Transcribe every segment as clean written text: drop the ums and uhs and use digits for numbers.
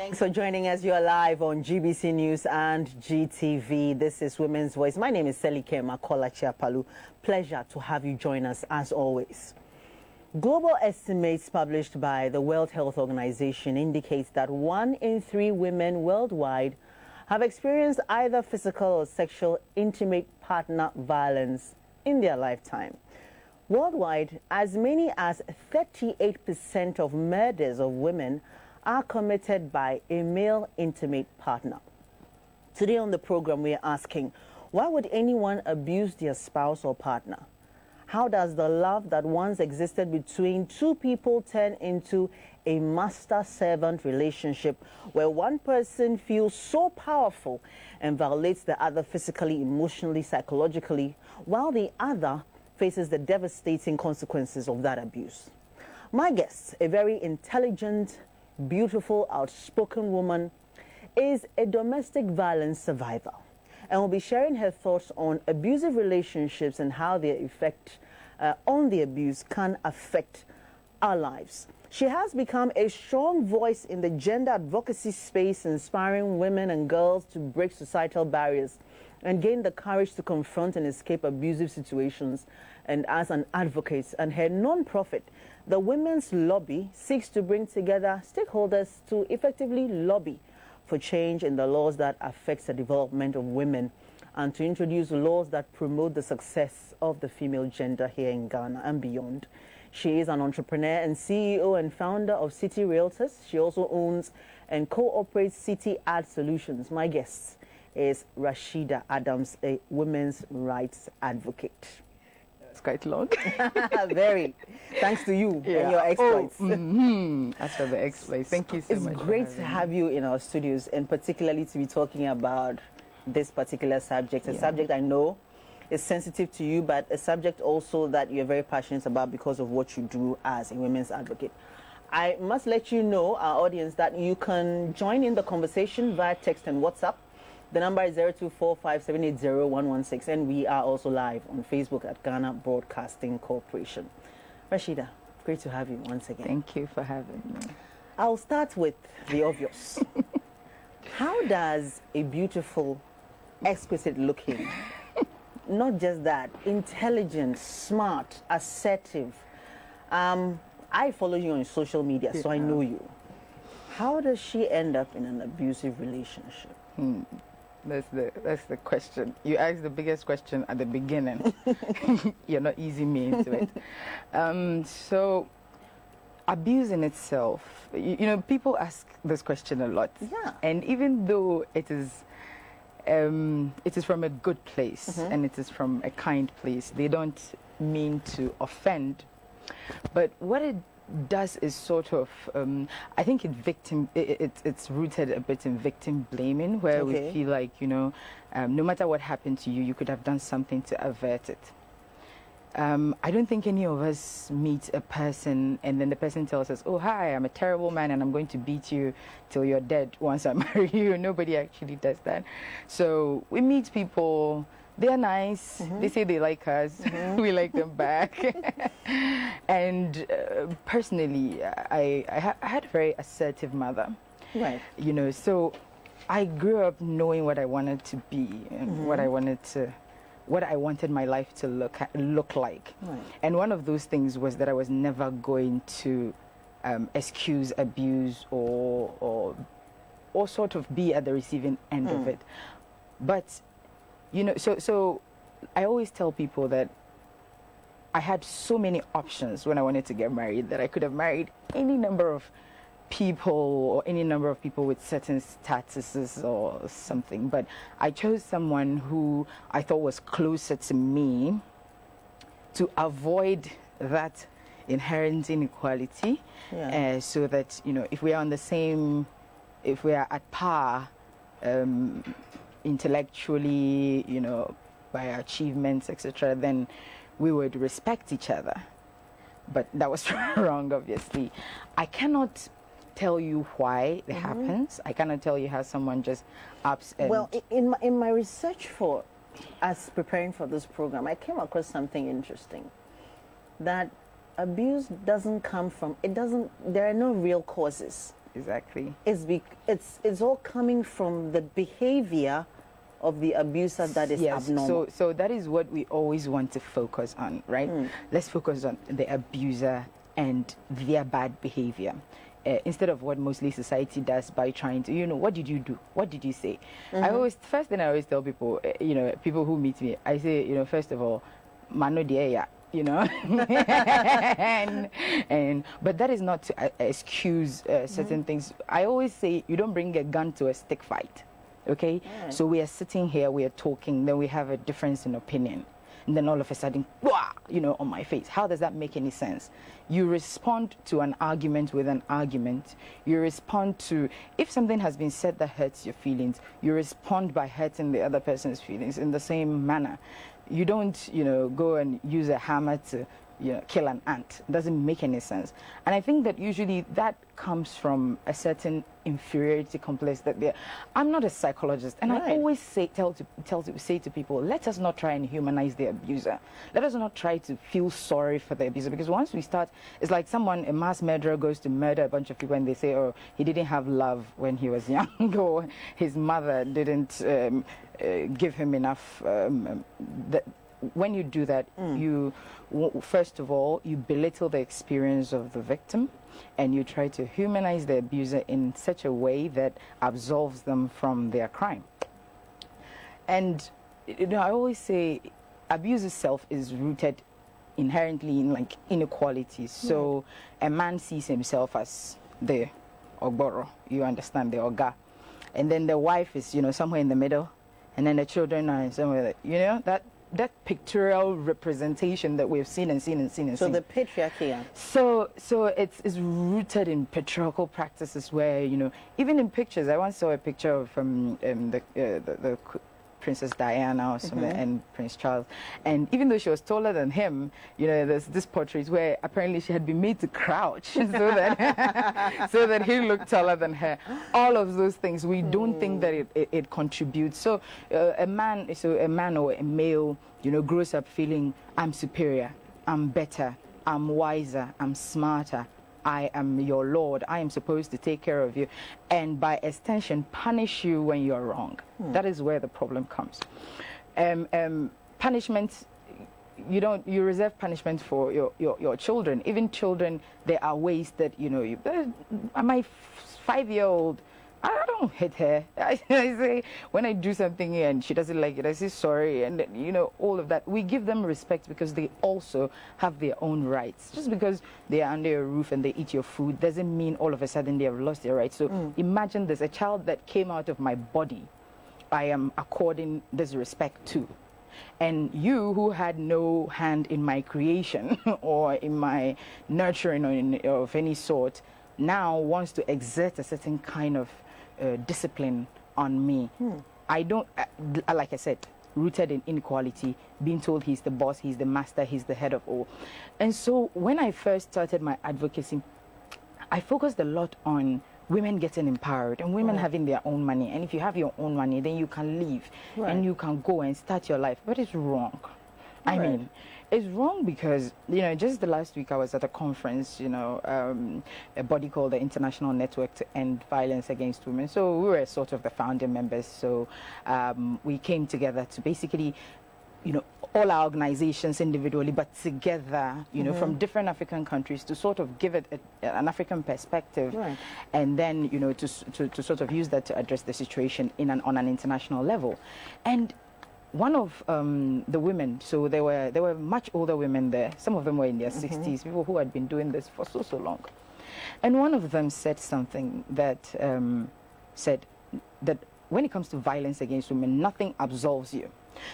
Thanks for joining us. You're live on GBC News and GTV. This is Women's Voice. My name is Selike Makola Chiapalu. Pleasure to have you join us as always. Global estimates published by the World Health Organization indicates that 1 in 3 women worldwide have experienced either physical or sexual intimate partner violence in their lifetime. Worldwide, as many as 38% of murders of women are committed by a male intimate partner. Today on the program, we are asking, why would anyone abuse their spouse or partner? How does the love that once existed between two people turn into a master-servant relationship where one person feels so powerful and violates the other physically, emotionally, psychologically, while the other faces the devastating consequences of that abuse? My guest, a very intelligent, beautiful, outspoken woman, is a domestic violence survivor and will be sharing her thoughts on abusive relationships and how their effect on the abuse can affect our lives. She has become a strong voice in the gender advocacy space, inspiring women and girls to break societal barriers and gain the courage to confront and escape abusive situations. And as an advocate, and her non-profit, the Women's Lobby, seeks to bring together stakeholders to effectively lobby for change in the laws that affect the development of women and to introduce laws that promote the success of the female gender here in Ghana and beyond. She is an entrepreneur and CEO and founder of City Realtors. She also owns and co-operates City Ad Solutions. My guest is Rashida Adams, a women's rights advocate. It's quite long. Very. Thanks to you and your exploits. As for the exploits, thank you so much. It's great to have you in our studios, and particularly to be talking about this particular subject, a subject I know is sensitive to you, but a subject also that you're very passionate about because of what you do as a women's advocate. I must let you know, our audience, that you can join in the conversation via text and WhatsApp. The number is 0245780116, and we are also live on Facebook at Ghana Broadcasting Corporation. Rashida, great to have you once again. Thank you for having me. I'll start with the obvious. How does a beautiful, exquisite looking, not just that, intelligent, smart, assertive, I follow you on social media, so I know you. How does she end up in an abusive relationship? That's the question. You asked the biggest question at the beginning. You're not easing me into it. So, abuse in itself, you know, people ask this question a lot. Yeah. And even though it is from a good place and it is from a kind place, they don't mean to offend. But what it does is sort of, I think it's rooted a bit in victim blaming, where we feel like, you know, no matter what happened to you, you could have done something to avert it. I don't think any of us meet a person and then the person tells us, oh, hi, I'm a terrible man and I'm going to beat you till you're dead once I marry you. Nobody actually does that. So we meet people. They're nice. They say they like us. We like them back. And personally, I had a very assertive mother. Right. You know, so I grew up knowing what I wanted to be and what I wanted my life to look like. Right. And one of those things was that I was never going to excuse abuse or sort of be at the receiving end of it. But you know, so I always tell people that I had so many options when I wanted to get married that I could have married any number of people or any number of people with certain statuses or something. But I chose someone who I thought was closer to me to avoid that inherent inequality, so that, you know, if we are at par, intellectually, you know, by our achievements, etc., then we would respect each other. But that was wrong, obviously. I cannot tell you why it happens. I cannot tell you how someone just ups and... Well, in my research as preparing for this program, I came across something interesting. That abuse doesn't come from, there are no real causes. exactly. It's all coming from the behavior of the abuser that is abnormal. So that is what we always want to focus on, right? Let's focus on the abuser and their bad behavior. Instead of what mostly society does by trying to, what did you do? What did you say? First thing I always tell people, people who meet me, I say, first of all, mano dia, but that is not to excuse certain things. I always say you don't bring a gun to a stick fight, okay? So we are sitting here, we are talking, then we have a difference in opinion. And then all of a sudden, on my face. How does that make any sense? You respond to an argument with an argument. You respond to, if something has been said that hurts your feelings, you respond by hurting the other person's feelings in the same manner. You don't, go and use a hammer to, kill an ant. It doesn't make any sense. And I think that usually that comes from a certain inferiority complex that I'm not a psychologist, and I always say to people, let us not try and humanize the abuser. Let us not try to feel sorry for the abuser, because once we start, it's like a mass murderer goes to murder a bunch of people and they say, oh, he didn't have love when he was young, or his mother didn't give him enough. When you do that, you first of all, you belittle the experience of the victim, and you try to humanize the abuser in such a way that absolves them from their crime. And I always say abuse itself is rooted inherently in inequality. So a man sees himself as the ogboro, you understand, the oga, and then the wife is somewhere in the middle, and then the children are somewhere that pictorial representation that we've seen. So the patriarchy. So it's rooted in patriarchal practices where, even in pictures, I once saw a picture of the Princess Diana or something, and Prince Charles, and even though she was taller than him, there's this portrait where apparently she had been made to crouch so that so that he looked taller than her. All of those things, we don't think that it contributes. So a man or a male, grows up feeling, I'm superior, I'm better, I'm wiser, I'm smarter, I am your Lord, I am supposed to take care of you, and by extension punish you when you're wrong. That is where the problem comes. Punishment, you reserve punishment for your children. Even children, there are ways that, my 5-year-old, I don't hit her. I say, when I do something and she doesn't like it, I say sorry, and all of that. We give them respect because they also have their own rights. Just because they are under your roof and they eat your food doesn't mean all of a sudden they have lost their rights. So imagine there's a child that came out of my body, I am according this respect to. And you, who had no hand in my creation or in my nurturing or of any sort, now wants to exert a certain kind of discipline on me. I don't, like I said, rooted in inequality, being told he's the boss, he's the master, he's the head of all. And so when I first started my advocacy, I focused a lot on women getting empowered and women having their own money. And if you have your own money, then you can leave and you can go and start your life. But it's wrong. I mean, it's wrong because, just the last week I was at a conference, a body called the International Network to End Violence Against Women. So we were sort of the founding members. So we came together to basically, all our organizations individually, but together, from different African countries to sort of give it an African perspective, and then, to sort of use that to address the situation on an international level. And one of the women, so there were much older women there. Some of them were in their 60s, people who had been doing this for so long. And one of them said something that said that when it comes to violence against women, nothing absolves you.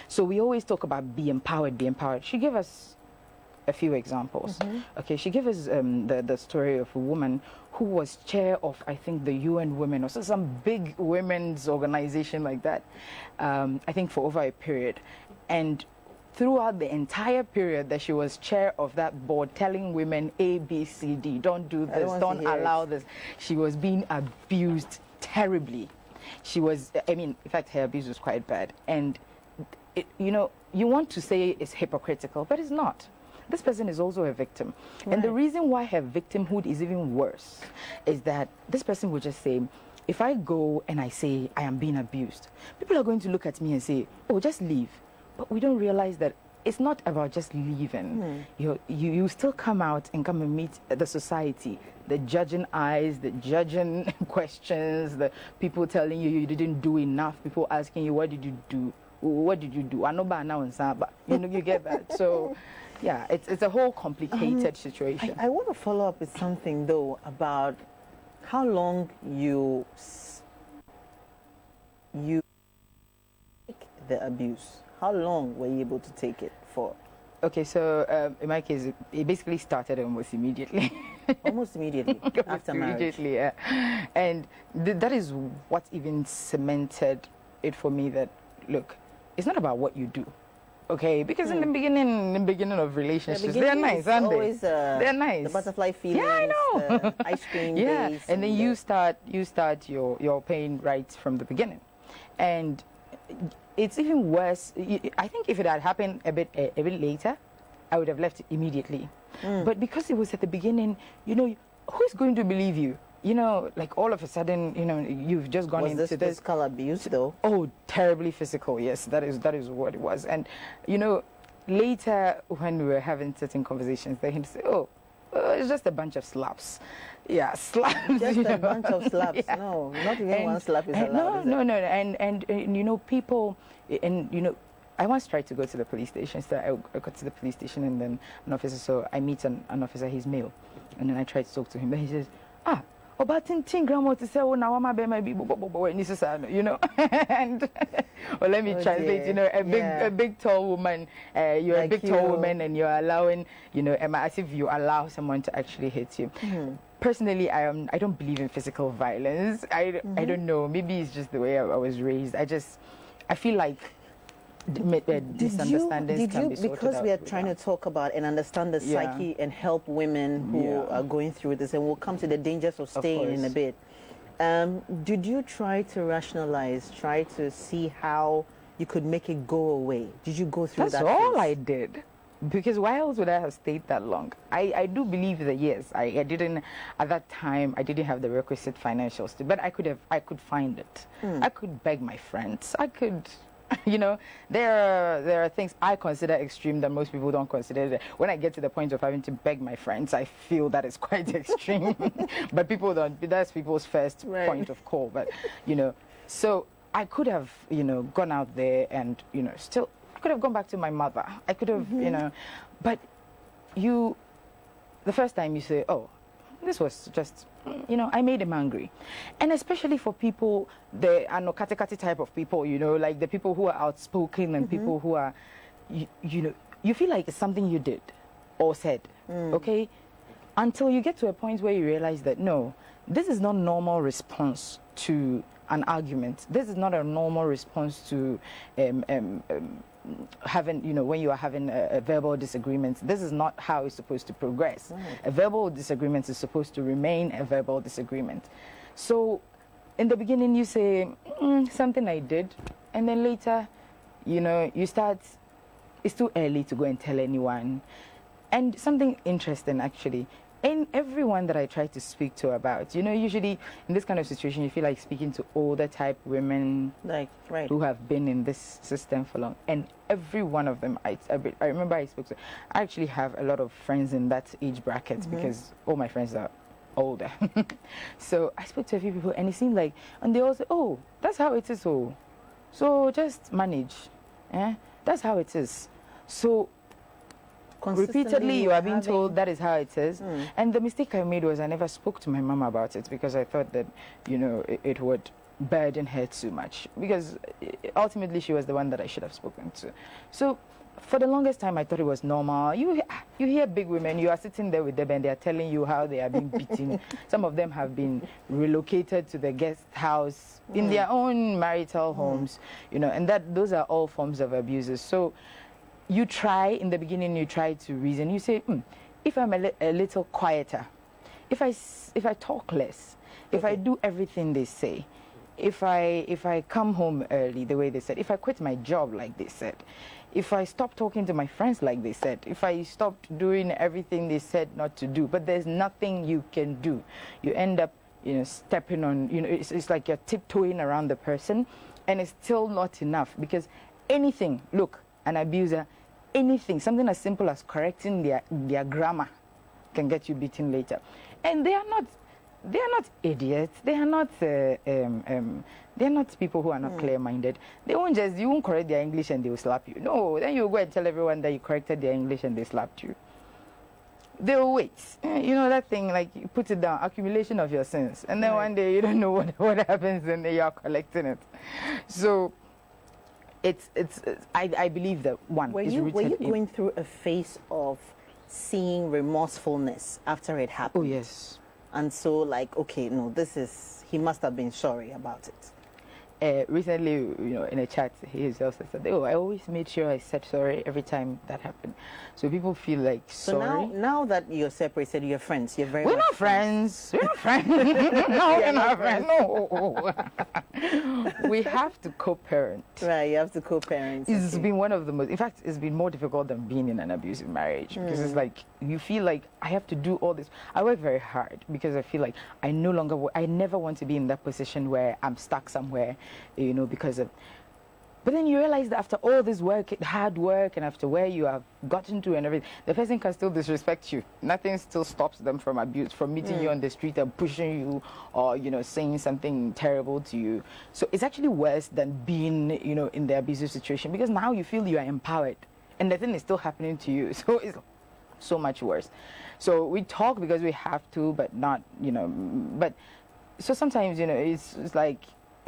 So we always talk about be empowered, be empowered. She gave us a few examples. Okay, she gave us the story of a woman who was chair of, I think, the UN Women, or some big women's organization like that, I think for over a period. And throughout the entire period that she was chair of that board, telling women A, B, C, D, don't do this, don't allow this, she was being abused terribly. She was, in fact, her abuse was quite bad. And, you want to say it's hypocritical, but it's not. this person is also a victim. Right. And the reason why her victimhood is even worse is that this person would just say, if I go and I say I am being abused, people are going to look at me and say, oh, just leave. But we don't realize that it's not about just leaving. You still come out and come and meet the society, the judging eyes, the judging questions, the people telling you didn't do enough, people asking you, what did you do? What did you do? I know by now, but you get that. So, yeah, it's a whole complicated situation. I want to follow up with something though about how long you take the abuse. How long were you able to take it for? Okay, so in my case, it basically started almost immediately. Almost immediately after marriage. Immediately, yeah. And that is what even cemented it for me that, look, it's not about what you do. Okay, because in the beginning of relationships, they're nice, aren't they? They're nice. The butterfly feelings. Yeah, I know. The ice cream yeah, days. and then you start your pain right from the beginning, and it's even worse. I think if it had happened a bit later, I would have left immediately. But because it was at the beginning, who's going to believe you? Like all of a sudden, you've just gone into this physical abuse, though? Oh, terribly physical. Yes, that is what it was. And later when we were having certain conversations, they would say, "Oh, it's just a bunch of slaps." Yeah, slaps. Just a bunch of slaps. Yeah. No, not even one slap is allowed. No. And people, and I once tried to go to the police station. So I got to the police station, and then an officer. So I meet an officer. He's male, and then I tried to talk to him. Then he says, about 10 grams to say, oh, now I'm a baby, and well, let me translate. A big tall woman. You're like a big tall woman, and you're allowing, as if you allow someone to actually hit you. Personally, I don't believe in physical violence. I don't know. Maybe it's just the way I was raised. I feel like misunderstandings can be sorted out. Because we are trying to talk about and understand the psyche and help women who are going through this, and we'll come to the dangers of staying in a bit. Did you try to rationalize, try to see how you could make it go away? Did you go through that? That's all I did. Because why else would I have stayed that long? I do believe that yes, I didn't at that time. I didn't have the requisite financial but I could find it. I could beg my friends. I could. There are things I consider extreme that most people don't consider. When I get to the point of having to beg my friends, I feel that is quite extreme. But people don't. That's people's first point of call. But so I could have gone out there and still I could have gone back to my mother. I could have but the first time you say, oh, this was just, I made him angry. And especially for people, the anokate type of people, like the people who are outspoken and people who are, you feel like it's something you did or said, okay? Until you get to a point where you realize that, no, this is not normal response to an argument. This is not a normal response to having, when you are having a verbal disagreement. This is not how it's supposed to progress. A verbal disagreement is supposed to remain a verbal disagreement. So in the beginning you say, something I did, and then later, you start, it's too early to go and tell anyone. And something interesting actually, in everyone that I try to speak to about, usually in this kind of situation, you feel like speaking to older type women who have been in this system for long. And every one of them, I remember I spoke to, I actually have a lot of friends in that age bracket because all my friends are older. So I spoke to a few people and it seemed like, and they all say, oh, that's how it is. So just manage. That's how it is. So repeatedly you are being told that is how it is. And the mistake I made was I never spoke to my mom about it because I thought that it would burden her too much, because ultimately she was the one that I should have spoken to. So for the longest time I thought it was normal. You hear big women, you are sitting there with them and they are telling you how they are being beaten. Some of them have been relocated to the guest house in their own marital homes, and those are all forms of abuses. So you try, in the beginning, you try to reason. You say, if I'm a little quieter, if I talk less, if I do everything they say, if I come home early, the way they said, if I quit my job like they said, if I stop talking to my friends like they said, if I stopped doing everything they said not to do, but there's nothing you can do, you end up, stepping on, it's like you're tiptoeing around the person, and it's still not enough, because anything, look, an abuser, anything, something as simple as correcting their grammar can get you beaten later. And they are not idiots. They are not people who are not clear-minded. You won't correct their English and they will slap you. No, then you go and tell everyone that you corrected their English and they slapped you. They will wait. That thing, like, you put it down, accumulation of your sins. And then one day you don't know what happens, and then you are collecting it. So I believe that were you going through a phase of seeing remorsefulness after it happened? Oh, yes. And so, like, okay, no, he must have been sorry about it. Recently, in a chat, he himself said, I always made sure I said sorry every time that happened. So people feel like sorry. So now that you're separated, you're friends. You're very. We're not friends. We're not friends. No, we're not friends. No. We have to co-parent. Right, you have to co-parent. It's been one of the most. In fact, it's been more difficult than being in an abusive marriage, because it's like you feel like I have to do all this. I work very hard because I feel like I never want to be in that position where I'm stuck somewhere, because of. But then you realize that after all this work, hard work, and after where you have gotten to and everything, the person can still disrespect you. Nothing still stops them from meeting you on the street and pushing you, or saying something terrible to you. So it's actually worse than being in the abusive situation, because now you feel you are empowered, and the thing is still happening to you. So it's so much worse. So we talk because we have to, but not But so sometimes it's like.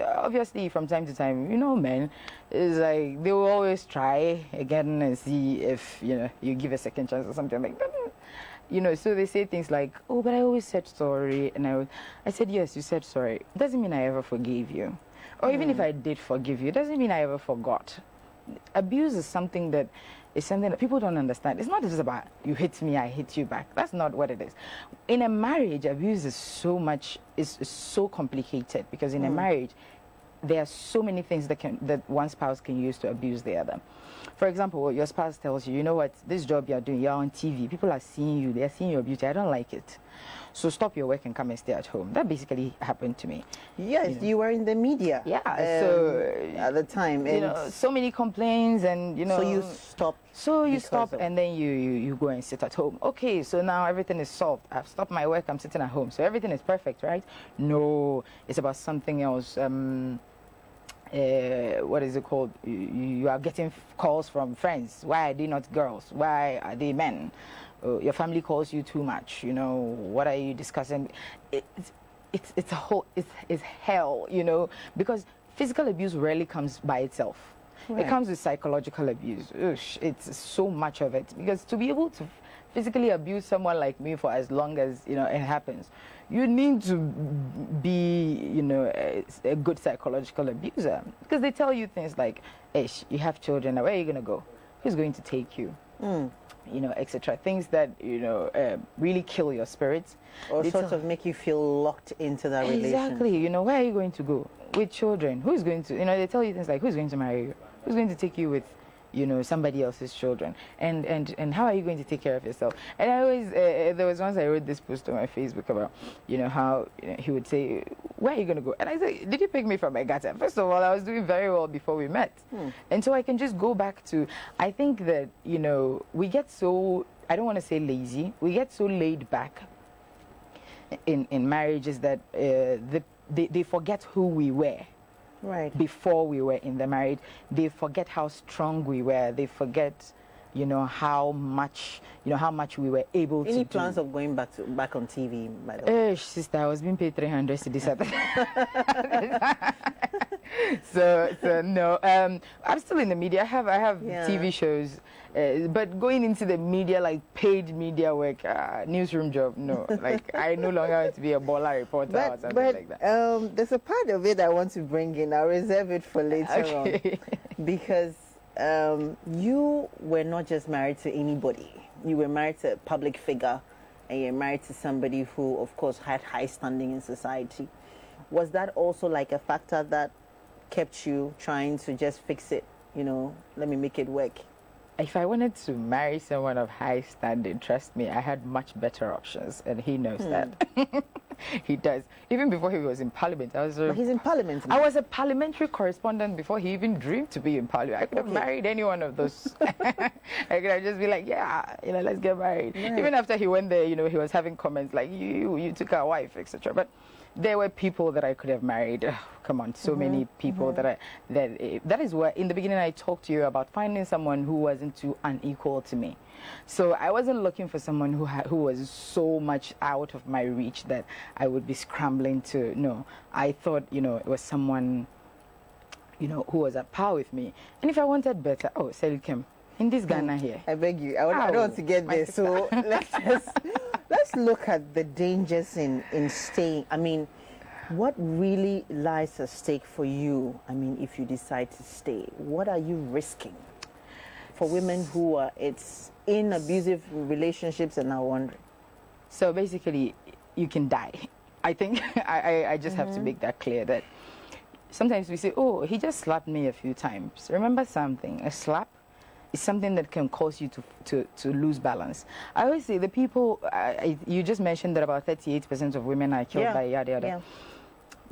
Obviously, from time to time, men, it's like they will always try again and see if you give a second chance or something like that. So they say things like, "Oh, but I always said sorry," and I said, "Yes, you said sorry. Doesn't mean I ever forgave you, or even if I did forgive you, doesn't mean I ever forgot." Abuse is something that people don't understand. It's not just about you hit me, I hit you back. That's not what it is. In a marriage, abuse is so complicated, because in a marriage, there are so many things that one spouse can use to abuse the other. For example, your spouse tells you, what, this job you're doing, you're on TV, people are seeing you, they're seeing your beauty, I don't like it. So stop your work and come and stay at home. That basically happened to me. Yes, you were in the media. Yeah, so at the time, and so many complaints, and So you stop. So you stop, and then you go and sit at home. Okay, so now everything is solved. I've stopped my work. I'm sitting at home, so everything is perfect, right? No, it's about something else. What is it called? You are getting calls from friends. Why are they not girls? Why are they men? Your family calls you too much. What are you discussing? It's hell. Because physical abuse rarely comes by itself. Right. It comes with psychological abuse. It's so much of it, because to be able to physically abuse someone like me for as long as it happens, you need to be a good psychological abuser, because they tell you things like, "Ish, you have children. Where are you gonna go? Who's going to take you?" Etc. Things that really kill your spirits, or sort of make you feel locked into that relationship. Exactly. Where are you going to go with children? Who's going to? They tell you things like, "Who's going to marry you? Who's going to take you with somebody else's children, and how are you going to take care of yourself?" And I always there was once I wrote this post on my Facebook about how he would say, "Where are you going to go?" And I said, "Did you pick me from my gutter?" First of all, I was doing very well before we met, and so I can just go back to, I think that we get so, I don't want to say lazy, we get so laid back in marriages that they forget who we were. Right. Before we were in the marriage, they forget how strong we were. They forget, how much we were able to do. Any plans of going back on TV, by the way? Sister, I was being paid 300 cedis at so no. I'm still in the media. I have TV shows, but going into the media, like paid media work, newsroom job, no. Like, I no longer want to be a baller reporter or something like that. There's a part of it I want to bring in. I'll reserve it for later on, because you were not just married to anybody. You were married to a public figure, and you're married to somebody who, of course, had high standing in society. Was that also like a factor that kept you trying to just fix it? Let me make it work? if I wanted to marry someone of high standing, trust me, I had much better options, and he knows that. He does. Even before he was in Parliament, But he's in Parliament now. I was a parliamentary correspondent before he even dreamed to be in Parliament. I could have married any one of those. I could have just been like, yeah, let's get married. Right. Even after he went there, he was having comments like, you took our wife, etc. But there were people that I could have married. Ugh, come on, so many people that is where in the beginning I talked to you about finding someone who wasn't too unequal to me. So I wasn't looking for someone who was so much out of my reach that I would be scrambling to. No, I thought it was someone who was at par with me. And if I wanted better, Selikem, in this Ghana here. I beg you, I don't want to get there. So let's look at the dangers in staying. I mean, what really lies at stake for you? I mean, if you decide to stay, what are you risking for women who are in abusive relationships and are wondering? So basically, you can die. I think I just have to make that clear that sometimes we say, oh, he just slapped me a few times. Remember something, a slap is something that can cause you to lose balance. I always say the people, you just mentioned that about 38% of women are killed by yada yada. Yeah.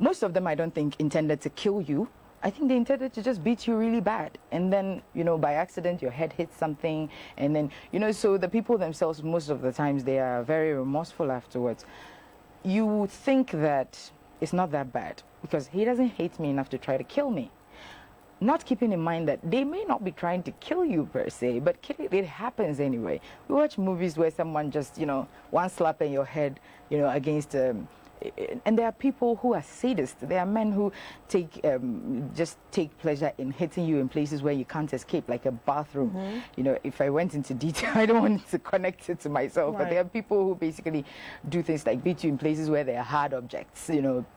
Most of them I don't think intended to kill you. I think they intended to just beat you really bad. And then, by accident, your head hits something. And then, so the people themselves, most of the times, they are very remorseful afterwards. You would think that it's not that bad because he doesn't hate me enough to try to kill me. Not keeping in mind that they may not be trying to kill you per se, but it happens anyway. We watch movies where someone just, one slap in your head, against and there are people who are sadists. There are men who just take pleasure in hitting you in places where you can't escape, like a bathroom. If I went into detail, I don't want to connect it to myself, right. But there are people who basically do things like beat you in places where there are hard objects,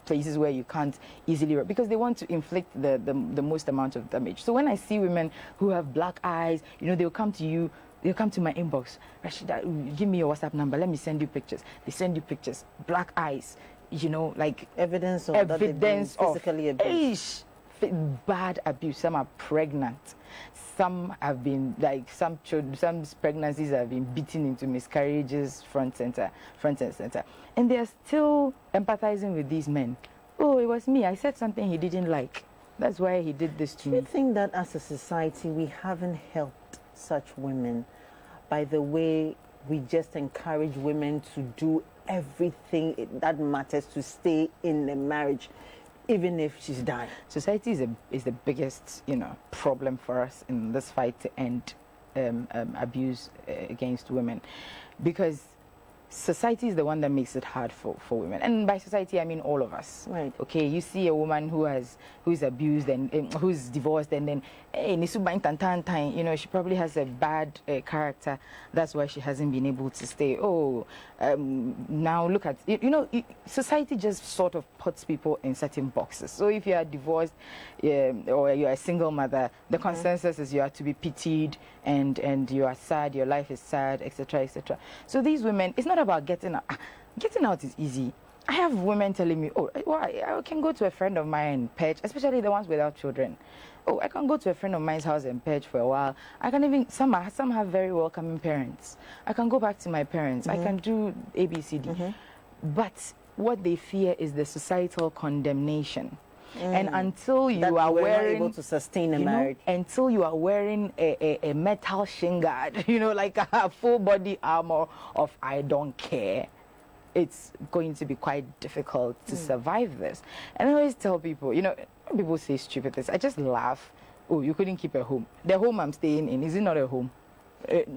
places where you can't easily, because they want to inflict the most amount of damage. So when I see women who have black eyes, they'll come to you. They'll come to my inbox. Rashida, give me your WhatsApp number. Let me send you pictures. They send you pictures. Black eyes, like evidence of that they've been physically abused. Bad abuse. Some are pregnant. Some have been some pregnancies have been beaten into miscarriages, front and center, and they are still empathizing with these men. Oh, it was me. I said something he didn't like. That's why he did this to me. Do you think that as a society we haven't helped such women by the way we just encourage women to do everything that matters to stay in a marriage, even if she's dying? Society is the biggest problem for us in this fight to end abuse against women, because society is the one that makes it hard for women. And by society, I mean all of us. Right. Okay, you see a woman who's abused and who's divorced, and then, hey, she probably has a bad character. That's why she hasn't been able to stay. Oh, now look at, society just sort of puts people in certain boxes. So if you are divorced or you're a single mother, the consensus is you are to be pitied and you are sad, your life is sad, etc., etc. So these women, it's not about getting out. Getting out is easy. I have women telling me, oh, why? I can go to a friend of mine and purge, especially the ones without children. Oh, I can go to a friend of mine's house and purge for a while. I can even, some have very welcoming parents. I can go back to my parents. I can do ABCD. But what they fear is the societal condemnation. And until you are wearing, not able to sustain a marriage, until you are wearing a metal shin guard, like a full body armor of I don't care, it's going to be quite difficult to survive this. And I always tell people, people say stupid things. I just laugh. Oh, you couldn't keep a home. The home I'm staying in, is it not a home?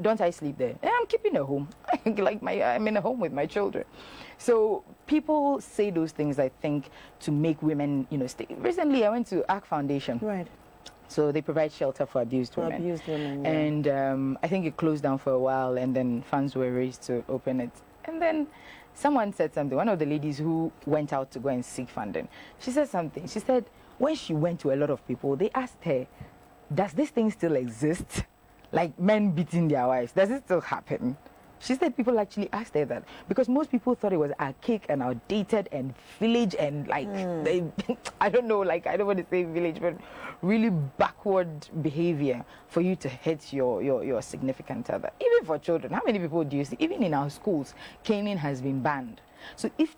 Don't I sleep there? Yeah, I'm keeping a home. I'm in a home with my children. So people say those things, I think, to make women, stay. Recently, I went to ARC Foundation. Right. So they provide shelter for abused women. Yeah. And I think it closed down for a while, and then funds were raised to open it. And then someone said something. One of the ladies who went out to go and seek funding, she said something. She said when she went to a lot of people, they asked her, does this thing still exist? Like men beating their wives, does it still happen? She said people actually asked her that because most people thought it was archaic and outdated and village and like I don't know, like I don't want to say village, but really backward behavior for you to hit your significant other. Even for children, how many people do you see? Even in our schools, caning has been banned. So if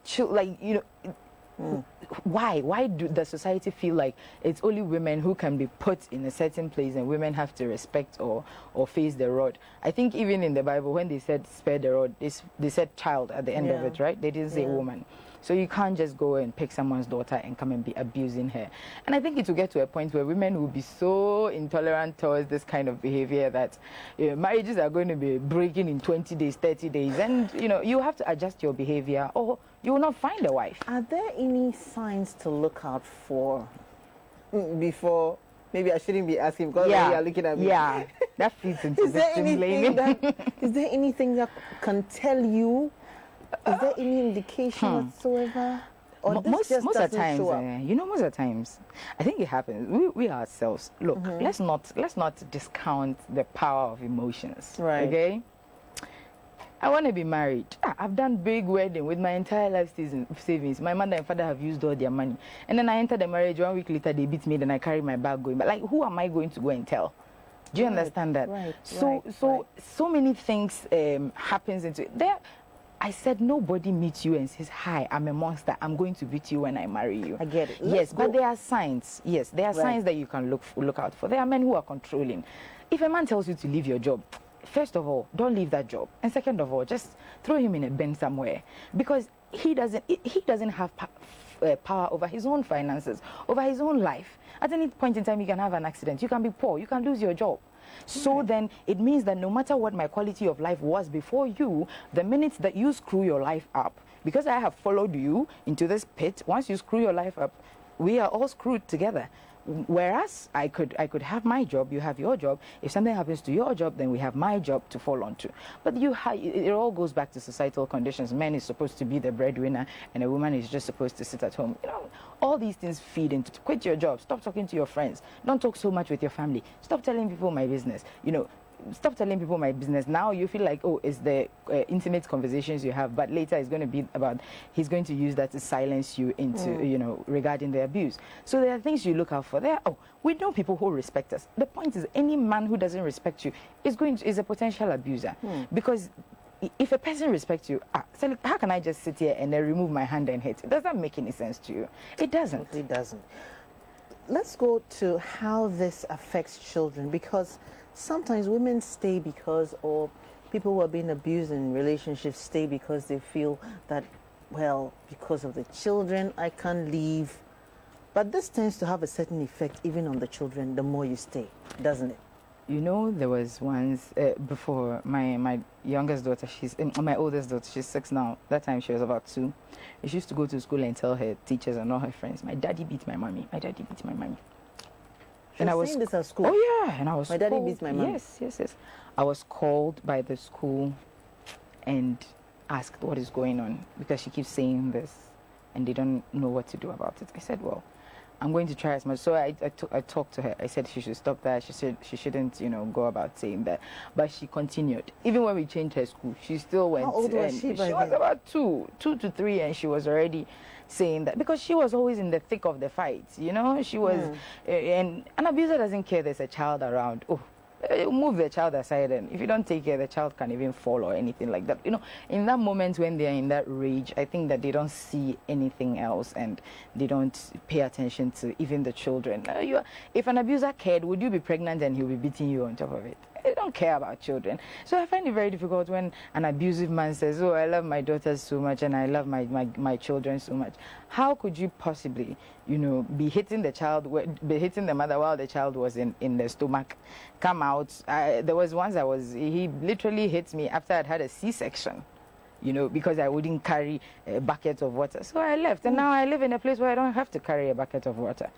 why do the society feel like it's only women who can be put in a certain place and women have to respect or face the rod? I think even in the Bible when they said spare the rod, they said child at the end of it, right? They didn't say woman. So you can't just go and pick someone's daughter and come and be abusing her. And I think it will get to a point where women will be so intolerant towards this kind of behavior that marriages are going to be breaking in 20 days, 30 days. And, you have to adjust your behavior or you will not find a wife. Are there any signs to look out for before? Maybe I shouldn't be asking because you are looking at me. Yeah, that fits into victim blaming. Is there anything that can tell you? Is there any indication whatsoever? Or most of the times, most of the times, I think it happens. We ourselves, look, let's not discount the power of emotions. Right. Okay. I want to be married. I've done big wedding with my entire life savings. My mother and father have used all their money. And then I enter the marriage 1 week later, they beat me, then I carry my bag going. But like, who am I going to go and tell? Do you understand that? Right. So many things happens into it. I said nobody meets you and says, "Hi, I'm a monster. I'm going to beat you when I marry you." I get it. Yes, but there are signs. Yes, there are signs that you can look out for. There are men who are controlling. If a man tells you to leave your job, first of all, don't leave that job, and second of all, just throw him in a bin somewhere because he doesn't have power over his own finances, over his own life. At any point in time, you can have an accident. You can be poor. You can lose your job. So then it means that no matter what my quality of life was before you, the minute that you screw your life up, because I have followed you into this pit, once you screw your life up, we are all screwed together. Whereas I could have my job, you have your job. If something happens to your job, then we have my job to fall onto. But it all goes back to societal conditions. Man is supposed to be the breadwinner, and a woman is just supposed to sit at home. All these things feed into. Quit your job. Stop talking to your friends. Don't talk so much with your family. Stop telling people my business. Stop telling people my business. Now you feel like, oh, it's the intimate conversations you have, but later it's going to be about, he's going to use that to silence you into, regarding the abuse. So there are things you look out for. We know people who respect us. The point is, any man who doesn't respect you is a potential abuser. Because if a person respects you, so how can I just sit here and then remove my hand and hit? Does that make any sense to you? It doesn't. It doesn't. Let's go to how this affects children, because sometimes women stay or people who are being abused in relationships stay because they feel that, well, because of the children, I can't leave. But this tends to have a certain effect even on the children the more you stay, doesn't it? There was once before my youngest daughter, my oldest daughter, she's 6 now. That time she was about 2. She used to go to school and tell her teachers and all her friends, "My daddy beat my mommy. My daddy beat my mommy." And I was saying this at school. Oh yeah, and I was. My daddy beats my mom. Yes. I was called by the school and asked what is going on because she keeps saying this, and they don't know what to do about it. I said, well, I'm going to try as much. So I talked to her. I said she should stop that. She said she shouldn't, go about saying that. But she continued. Even when we changed her school, she still went. How old was she? She was about 2 to 3, and she was already saying that because she was always in the thick of the fight. She was, and an abuser doesn't care there's a child around. Oh, move the child aside, and if you don't take care, the child can even fall or anything like that. In that moment when they're in that rage, I think that they don't see anything else and they don't pay attention to even the children. If an abuser cared, would you be pregnant and he'll be beating you on top of it? They don't care about children. So I find it very difficult when an abusive man says, "Oh, I love my daughters so much and I love my children so much." How could you possibly, be hitting the child, be hitting the mother while the child was in the stomach, come out? There was once he literally hit me after I'd had a C-section, because I wouldn't carry a bucket of water. So I left, and now I live in a place where I don't have to carry a bucket of water.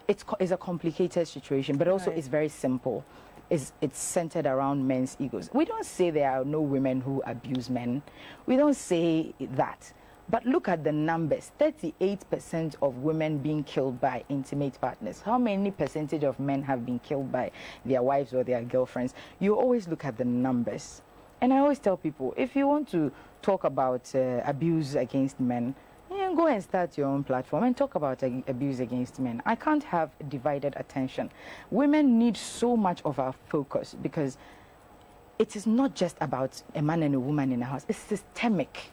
It's a complicated situation, but also it's very simple. It's centered around men's egos. We don't say there are no women who abuse men. We don't say that. But look at the numbers. 38% of women being killed by intimate partners. How many percentage of men have been killed by their wives or their girlfriends? You always look at the numbers. And I always tell people, if you want to talk about abuse against men, go and start your own platform and talk about abuse against men. I can't have divided attention. Women need so much of our focus because it is not just about a man and a woman in a house. It's systemic.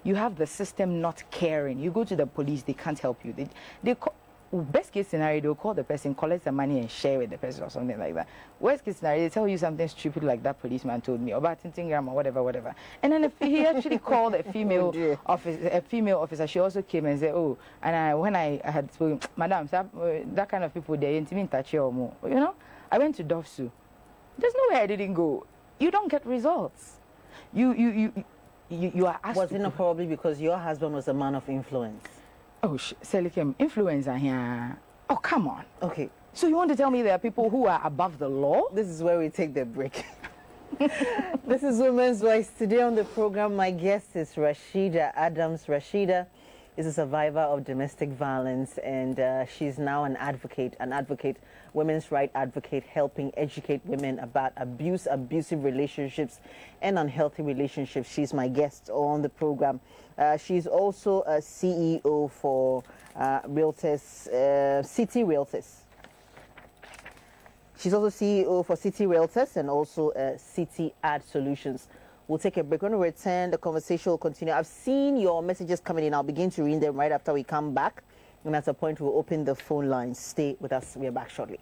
You have the system not caring. You go to the police, they can't help you. Best case scenario, they'll call the person, collect the money and share with the person or something like that. Worst case scenario, they tell you something stupid like that policeman told me, about tinting gram or whatever. And then if he actually called a female officer, she also came and said, oh, and when I had spoken, madam, that kind of people, they intimate touch you or more. You know, I went to Dofsu. There's no way I didn't go. You don't get results. You are asked. Was it not probably because your husband was a man of influence? Oh, Selikem, influencer here. Oh, come on. Okay. So you want to tell me there are people who are above the law? This is where we take the break. This is Women's Voice. Today on the program, my guest is Rashida Adams. Rashida is a survivor of domestic violence, and she's now an advocate, women's rights advocate, helping educate women about abuse, abusive relationships, and unhealthy relationships. She's my guest on the program. She's also a CEO for Realtors, City Realtors. She's also CEO for City Realtors and also City Ad Solutions. We'll take a break. When we return, the conversation will continue. I've seen your messages coming in. I'll begin to read them right after we come back. And at a point, we'll open the phone lines. Stay with us. We're back shortly.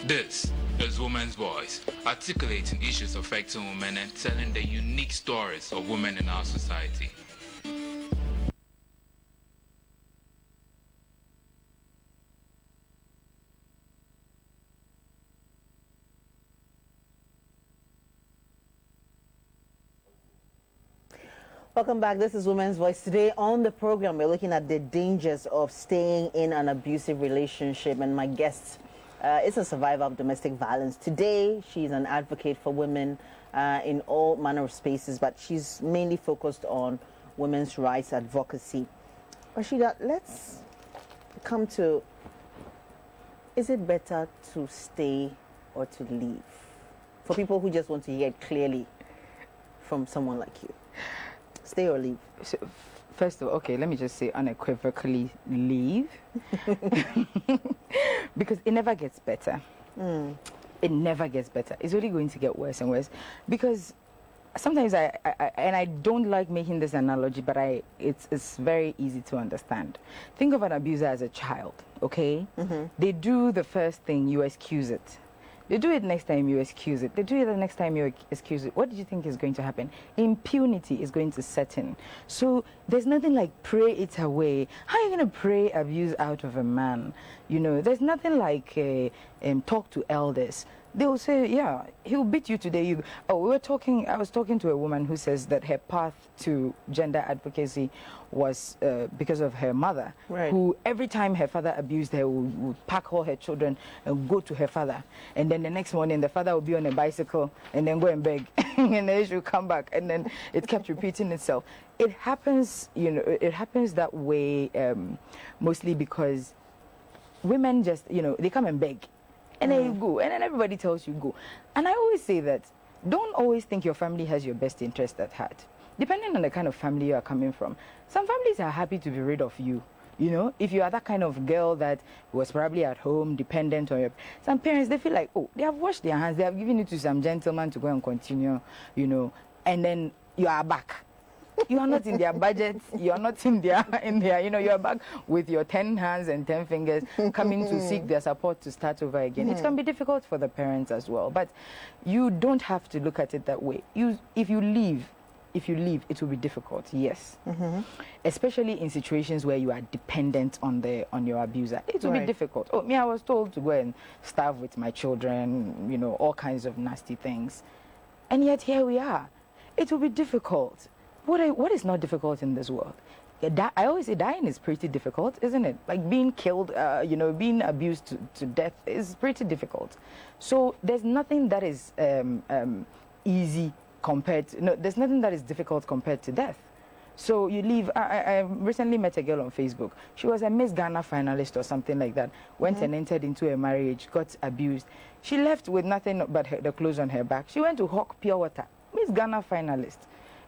This is Women's Voice, articulating issues affecting women and telling the unique stories of women in our society. Welcome back. This is Women's Voice. Today on the program, we're looking at the dangers of staying in an abusive relationship, and my guest is a survivor of domestic violence. Today, she's an advocate for women in all manner of spaces, but she's mainly focused on women's rights advocacy. Rashida, let's come to, is it better to stay or to leave? For people who just want to hear it clearly from someone like you. Stay or leave? So, first of all, okay, let me just say unequivocally leave. Because it never gets better. It never gets better. It's only going to get worse and worse. Because sometimes I don't like making this analogy, but it's very easy to understand. Think of an abuser as a child, okay? They do the first thing, you excuse it. They do it next time, you excuse it. They do it the next time, you excuse it. What do you think is going to happen? Impunity is going to set in. So there's nothing like pray it away. How are you going to pray abuse out of a man? You know, there's nothing like talk to elders. They will say, yeah, he'll beat you today. I was talking to a woman who says that her path to gender advocacy was because of her mother, right, who every time her father abused her would pack all her children and go to her father. And then the next morning, the father would be on a bicycle and then go and beg. And then she would come back. And then it kept repeating itself. It happens, you know, it happens that way mostly because women just, you know, they come and beg. And then you go, and then everybody tells you go. And I always say that don't always think your family has your best interest at heart. Depending on the kind of family you are coming from, some families are happy to be rid of you. You know, if you are that kind of girl that was probably at home, dependent on your... Some parents, they feel like, oh, they have washed their hands, they have given it to some gentleman to go and continue, you know, and then you are back. You are not in their budget. You are not in their, you know, you are back with your 10 hands and 10 fingers coming to seek their support to start over again. It can be difficult for the parents as well, but you don't have to look at it that way. If you leave, if you leave, it will be difficult. Yes, especially in situations where you are dependent on your abuser. It will be difficult. Oh, me, I was told to go and starve with my children. You know, all kinds of nasty things, and yet here we are. It will be difficult. What is not difficult in this world? I always say dying is pretty difficult, isn't it? Like being killed, you know, being abused to death is pretty difficult. So there's nothing that is easy compared to, no, there's nothing that is difficult compared to death. So you leave. I recently met a girl on Facebook. She was a Miss Ghana finalist or something like that. Went and entered into a marriage, got abused. She left with nothing but the clothes on her back. She went to hawk pure water. Miss Ghana finalist.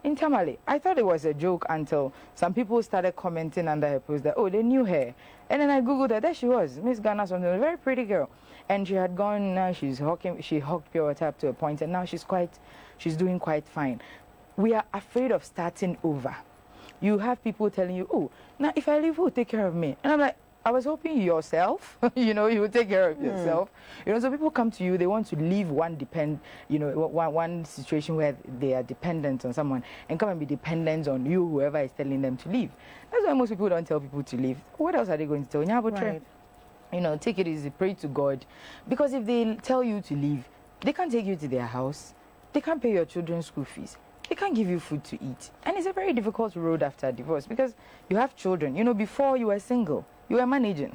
In Tamale, I thought it was a joke until some people started commenting under her post that, oh, they knew her. And then I Googled her. There she was, Miss Ghana, something, a very pretty girl. And she had gone, now she hawked pure water up to a point, and now she's doing quite fine. We are afraid of starting over. You have people telling you, oh, now if I leave, who will take care of me? And I'm like, I was hoping yourself, you know, you would take care of yourself. You know, so people come to you, they want to leave one situation where they are dependent on someone and come and be dependent on you, whoever is telling them to leave. That's why most people don't tell people to leave. What else are they going to tell you? Right. You know, take it easy, pray to God. Because if they tell you to leave, they can't take you to their house. They can't pay your children's school fees. They can't give you food to eat. And it's a very difficult road after divorce because you have children. You know, before you were single, you were managing.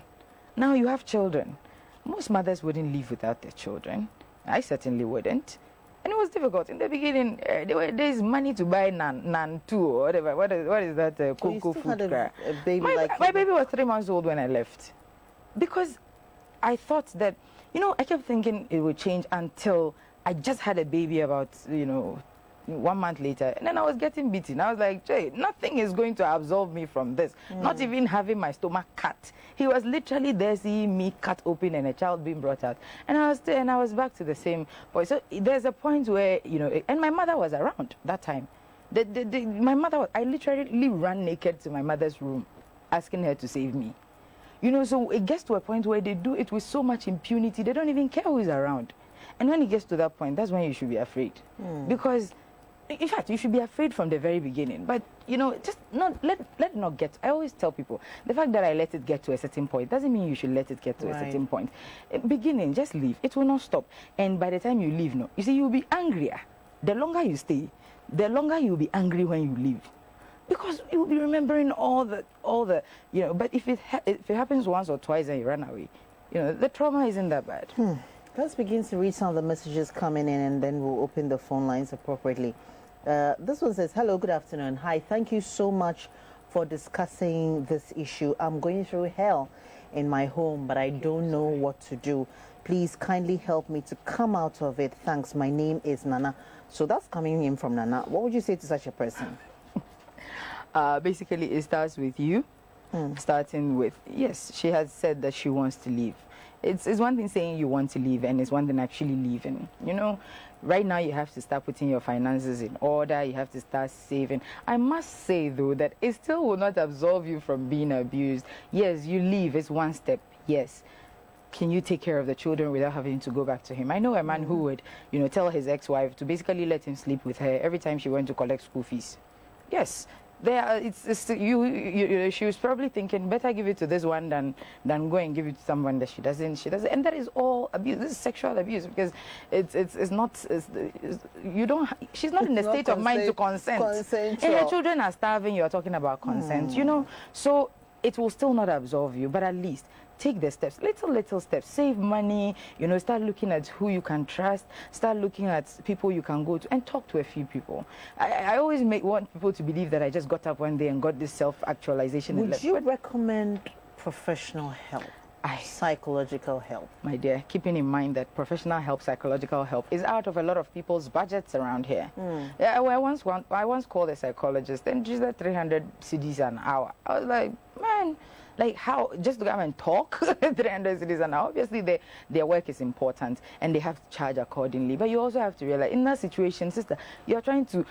Now you have children. Most mothers wouldn't live without their children. I certainly wouldn't. And it was difficult. In the beginning, there's money to buy nan too, or whatever. What is that cocoa food? A baby my baby was 3 months old when I left. Because I thought that, you know, I kept thinking it would change until I just had a baby about, you know, 1 month later, and then I was getting beaten. I was like, Jay, nothing is going to absolve me from this. Not even having my stomach cut. He was literally there seeing me cut open and a child being brought out. And I was back to the same point. So there's a point where, you know, and my mother was around that time. My mother I literally ran naked to my mother's room, asking her to save me. You know, so it gets to a point where they do it with so much impunity, they don't even care who is around. And when it gets to that point, that's when you should be afraid. Because in fact, you should be afraid from the very beginning. But, you know, just let it not get. I always tell people, the fact that I let it get to a certain point doesn't mean you should let it get to a certain point. Beginning, just leave. It will not stop. And by the time you leave, no, you see, you'll be angrier. The longer you stay, the longer you'll be angry when you leave. Because you'll be remembering all the, you know, but if it happens once or twice and you run away, you know, the trauma isn't that bad. Let's begin to read some of the messages coming in, and then we'll open the phone lines appropriately. This one says, hello, good afternoon. Hi, thank you so much for discussing this issue. I'm going through hell in my home, but I don't know what to do. Please kindly help me to come out of it. Thanks. My name is Nana. So that's coming in from Nana. What would you say to such a person? Basically, it starts with you. Starting with, yes, she has said that she wants to leave. It's one thing saying you want to leave, and it's one thing actually leaving. You know, right now you have to start putting your finances in order. You have to start saving. I must say, though, that it still will not absolve you from being abused. Yes, you leave. It's one step. Yes. Can you take care of the children without having to go back to him? I know a man who would, you know, tell his ex-wife to basically let him sleep with her every time she went to collect school fees. Yes. She was probably thinking, better give it to this one than go and give it to someone that she doesn't, and that is all abuse. This is sexual abuse because she's not in a state of mind to consent. And her children are starving. You are talking about consent, you know. So it will still not absolve you, but at least take the steps, little steps. Save money, you know, start looking at who you can trust, start looking at people you can go to, and talk to a few people. I always want people to believe that I just got up one day and got this self-actualization. Would you recommend professional help? Psychological help? My dear, keeping in mind that professional help, psychological help is out of a lot of people's budgets around here. Yeah, I once called a psychologist and she said 300 cedis an hour. I was like, man, like how, just to come and talk 300 cedis an hour? Obviously their work is important and they have to charge accordingly, but you also have to realize in that situation, sister, you're trying to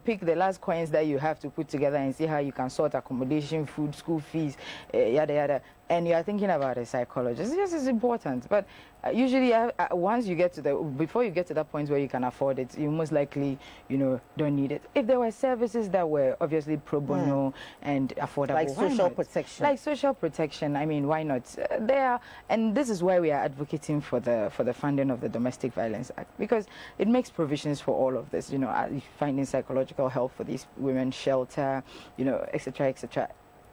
pick the last coins that you have to put together and see how you can sort accommodation, food, school fees, yada yada. and you are thinking about a psychologist, yes, it's important. But usually, once you get to before you get to that point where you can afford it, you most likely, don't need it. If there were services that were obviously pro bono and affordable, like social protection, like social protection, I mean, why not? And this is why we are advocating for the funding of the Domestic Violence Act, because it makes provisions for all of this. Finding psychological help for these women, shelter, etc., etc.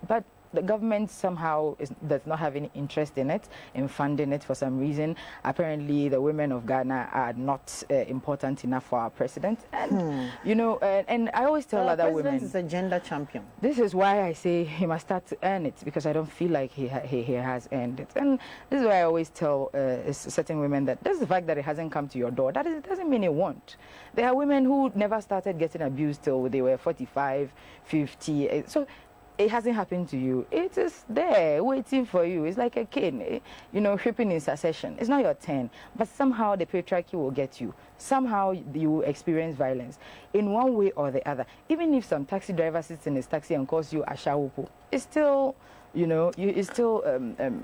But the government somehow does not have any interest in it, in funding it for some reason. Apparently, the women of Ghana are not important enough for our president. And, and I always tell other women... The president is a gender champion. This is why I say he must start to earn it, because I don't feel like he has earned it. And this is why I always tell certain women that just the fact that it hasn't come to your door, doesn't mean it won't. There are women who never started getting abused till they were 45, 50. So it hasn't happened to you. It is there waiting for you. It's like a kid, whipping in succession. It's not your turn, but somehow the patriarchy will get you. Somehow you will experience violence in one way or the other. Even if some taxi driver sits in his taxi and calls you a shawupu, it's still, it's still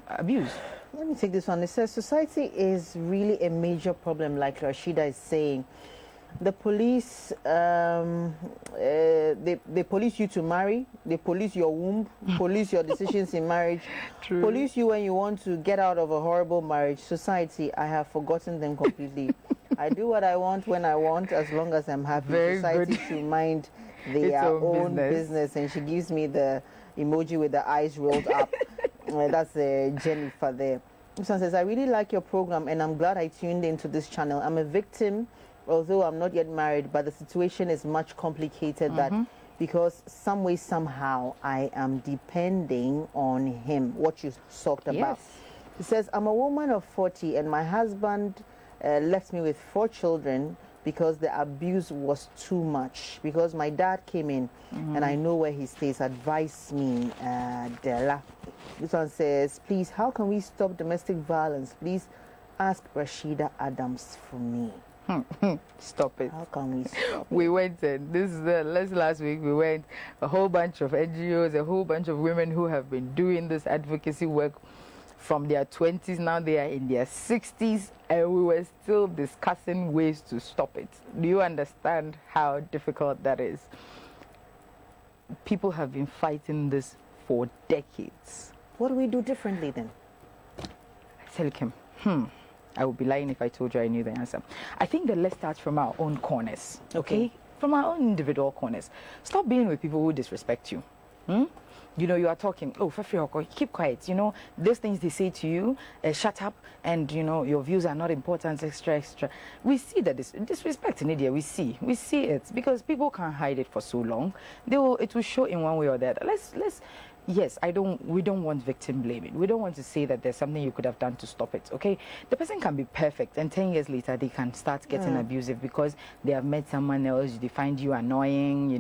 abuse. Let me take this one. It says society is really a major problem, like Rashida is saying. The police, they police you to marry, they police your womb, police your decisions in marriage, True. Police you when you want to get out of a horrible marriage. Society, I have forgotten them completely. I do what I want when I want, as long as I'm happy. Very Society good. should mind their own business. And she gives me the emoji with the eyes rolled up. That's Jennifer there. This one says, I really like your program and I'm glad I tuned into this channel. I'm a victim, although I'm not yet married, but the situation is much complicated because some way, somehow, I am depending on him, what you talked about. Yes. It says, I'm a woman of 40 and my husband left me with 4 children because the abuse was too much. Because my dad came in and I know where he stays. Advise me, Della. This one says, please, how can we stop domestic violence? Please ask Rashida Adams for me. Stop it. How can we stop We went, this is last week, we went, a whole bunch of NGOs, a whole bunch of women who have been doing this advocacy work from their 20s, now they are in their 60s, and we were still discussing ways to stop it. Do you understand how difficult that is? People have been fighting this for decades. What do we do differently then? Selikim, I would be lying if I told you I knew the answer. I think that let's start from our own corners, okay? From our own individual corners. Stop being with people who disrespect you. You are talking, Fefrioko, keep quiet. Those things they say to you, shut up, and, your views are not important, extra. We see that this disrespect in India, we see it, because people can't hide it for so long. It will show in one way or the other. Yes, we don't want victim blaming. We don't want to say that there's something you could have done to stop it, okay? The person can be perfect, and 10 years later, they can start getting abusive because they have met someone else, they find you annoying,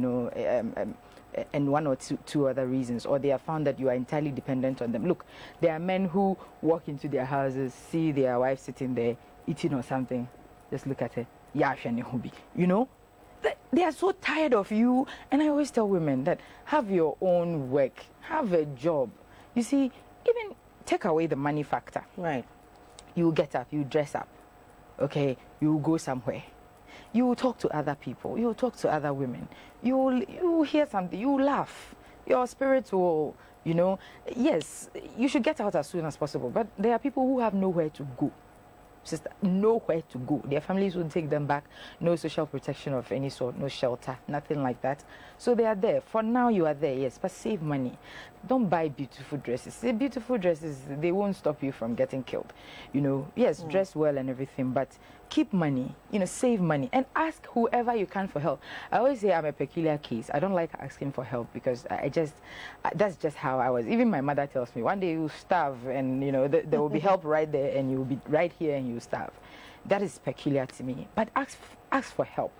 and one or two other reasons, or they have found that you are entirely dependent on them. Look, there are men who walk into their houses, see their wife sitting there, eating or something, just look at her, they are so tired of you. And I always tell women that have your own work, have a job. You see, even take away the money factor. Right. You get up, you dress up, okay? You go somewhere. You will talk to other people. You will talk to other women. You will hear something. You will laugh. Your spirit will, yes, you should get out as soon as possible. But there are people who have nowhere to go. Sister, nowhere to go. Their families will take them back. No social protection of any sort, no shelter, nothing like that. So they are there. For now, you are there, yes, but save money. Don't buy beautiful dresses. The beautiful dresses, they won't stop you from getting killed. Yes, dress well and everything, but keep money, save money, and ask whoever you can for help. I always say I'm a peculiar case. I don't like asking for help because that's just how I was. Even my mother tells me, one day you'll starve and, there will be help right there and you'll be right here and you'll starve. That is peculiar to me. But ask for help.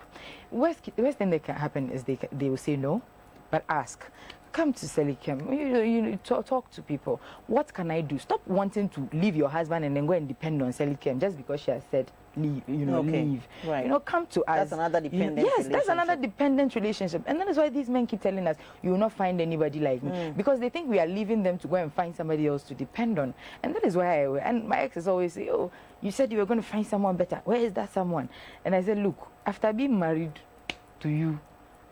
Worst thing that can happen is they will say no, but ask. come to Selikem. You talk to people. What can I do? Stop wanting to leave your husband and then go and depend on Selikem just because she has said leave. Leave. Right. Come to us. That's another dependent relationship. Yes, that's another dependent relationship. And that is why these men keep telling us, you will not find anybody like me. Because they think we are leaving them to go and find somebody else to depend on. And that is why and my ex is always say, oh, you said you were going to find someone better. Where is that someone? And I said, look, after being married to you,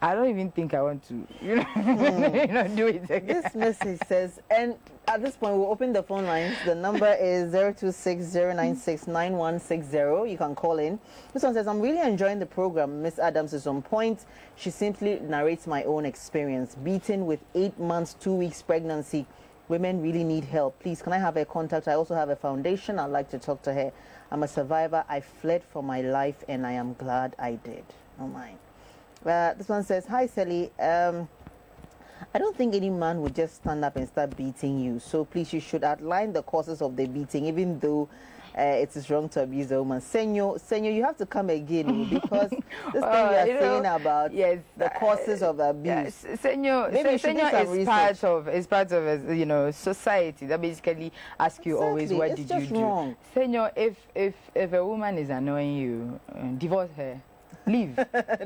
I don't even think I want to, do it again. This message says, and at this point, we'll open the phone lines. The number is 026-096-9160. You can call in. This one says, I'm really enjoying the program. Miss Adams is on point. She simply narrates my own experience. Beaten with 8 months, 2 weeks pregnancy. Women really need help. Please, can I have her contact? I also have a foundation. I'd like to talk to her. I'm a survivor. I fled for my life, and I am glad I did. Oh, my. This one says, hi, Sally. I don't think any man would just stand up and start beating you. So please, you should outline the causes of the beating, even though it is wrong to abuse a woman. Senor, you have to come again because this thing you are saying about the causes of abuse. Yes, Senor is part of society that basically ask you always what did you do. Wrong. Senor, if a woman is annoying you, divorce her. Leave.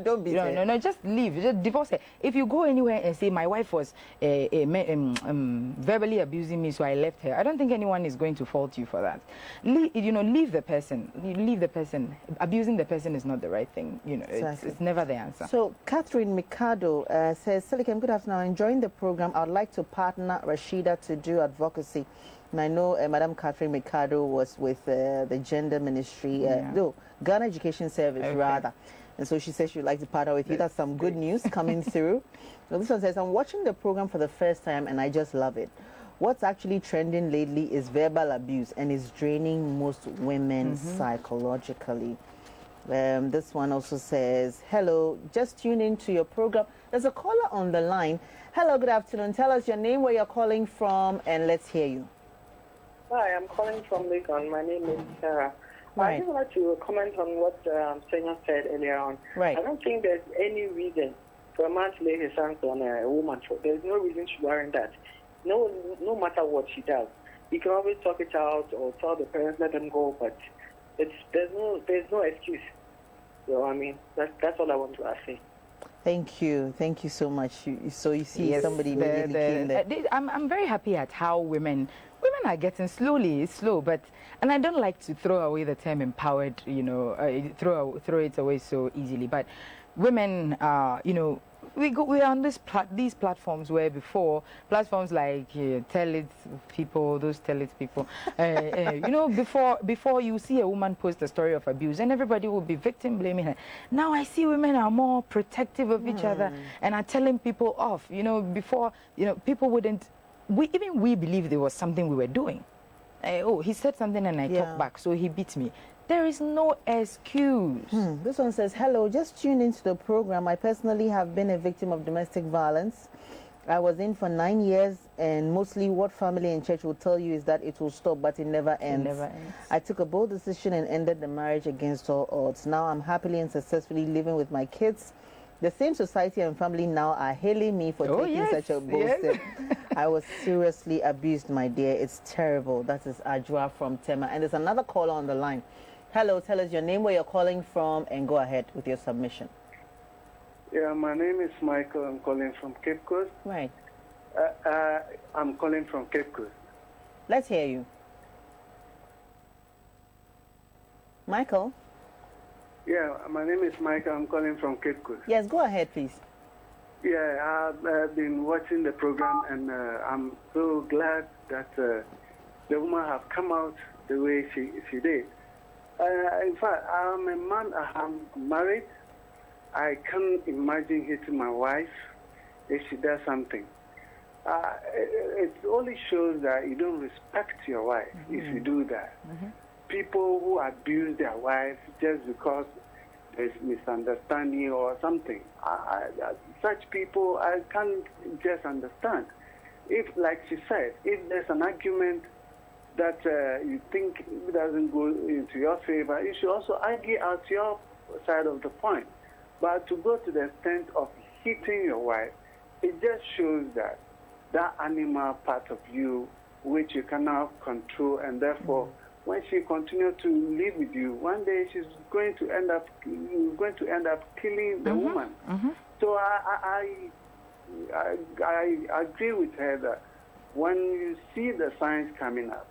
Don't be no, just leave. Just divorce her. If you go anywhere and say my wife was verbally abusing me, so I left her, I don't think anyone is going to fault you for that. Leave the person. Leave the person. Abusing the person is not the right thing. Exactly. It's never the answer. So Catherine Mikado says, Selikem, good afternoon. I'm enjoying the program. I'd like to partner Rashida to do advocacy. And I know Madam Catherine Mikado was with the Gender Ministry, Ghana Education Service, rather. And so she says she'd like to partner with you. That's some good news coming through. Now, this one says, I'm watching the program for the first time and I just love it. What's actually trending lately is verbal abuse and is draining most women psychologically. This one also says, hello, just tune into your program. There's a caller on the line. Hello, good afternoon. Tell us your name, where you're calling from, and let's hear you. Hi, I'm calling from Legon. My name is Sarah. Right. I just want to comment on what Senor said earlier on. Right. I don't think there's any reason for a man to lay his hands on a woman. There's no reason to warrant that. No matter what she does. You can always talk it out or tell the parents, let them go, but there's no excuse. So, I mean, that's all I want to say. Thank you so much. So you see somebody immediately came there. I'm very happy at how women are getting slow, but and I don't like to throw away the term empowered, throw it away so easily. But women are, we are on these platforms where before platforms like Tell It people, before you see a woman post a story of abuse and everybody will be victim blaming her. Now I see women are more protective of each other and are telling people off. Before people wouldn't. We believed there was something we were doing. He said something and I talked back, so he beat me. There is no excuse. This one says, hello, just tuned into the program. I personally have been a victim of domestic violence. I was in for 9 years, and mostly what family and church will tell you is that it will stop, but it never ends. I took a bold decision and ended the marriage against all odds. Now I'm happily and successfully living with my kids. The same society and family now are hailing me for taking such a bold step. I was seriously abused, my dear. It's terrible. That is Ajwa from Tema. And there's another caller on the line. Hello, tell us your name, where you're calling from, and go ahead with your submission. Yeah, my name is Michael. I'm calling from Cape Coast. Right. I'm calling from Cape Coast. Let's hear you. Michael? Yeah, my name is Michael. I'm calling from Cape Coast. Yes, go ahead, please. Yeah, I've been watching the program, and I'm so glad that the woman have come out the way she did. In fact, I'm a man. I'm married. I can't imagine hitting my wife if she does something. It only shows that you don't respect your wife if you do that. People who abuse their wives just because there's misunderstanding or something. Such people, I can't just understand. If, like she said, if there's an argument that you think doesn't go into your favor, you should also argue out your side of the point. But to go to the extent of hitting your wife it just shows that animal part of you, which you cannot control, and therefore, when she continues to live with you, one day she's going to end up killing the woman. So I agree with her that when you see the signs coming up,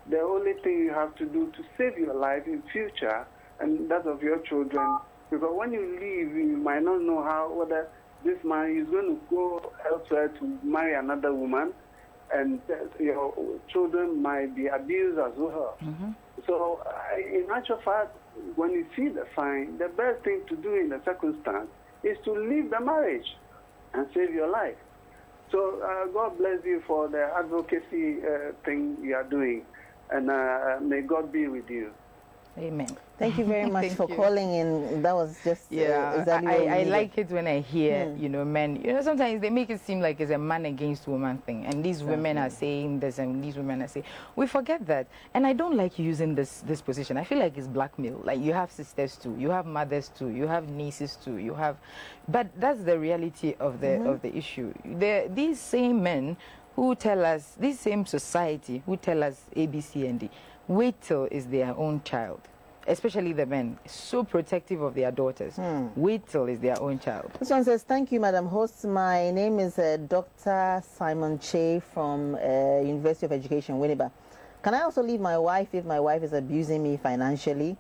the only thing you have to do to save your life in future and that of your children, because when you leave, you might not know whether this man is going to go elsewhere to marry another woman, and your children might be abused as well. So, in actual fact, when you see the sign, the best thing to do in the circumstance is to leave the marriage and save your life. So, God bless you for the advocacy thing you are doing, and may God be with you. Amen. Thank you very much for calling in. That was just exactly what we I needed. like it when I hear, men, sometimes they make it seem like it's a man against woman thing. And these women are saying this and these women are saying, we forget that. And I don't like using this position. I feel like it's blackmail. Like you have sisters too, you have mothers too, you have nieces too, but that's the reality of the issue. These same men who tell us, this same society who tell us A, B, C, and D, wait till it's their own child, especially the men, so protective of their daughters. Wait till it's their own child. This one says, thank you, Madam Host. My name is Dr. Simon Che from University of Education, Winneba. Can I also leave my wife if my wife is abusing me financially?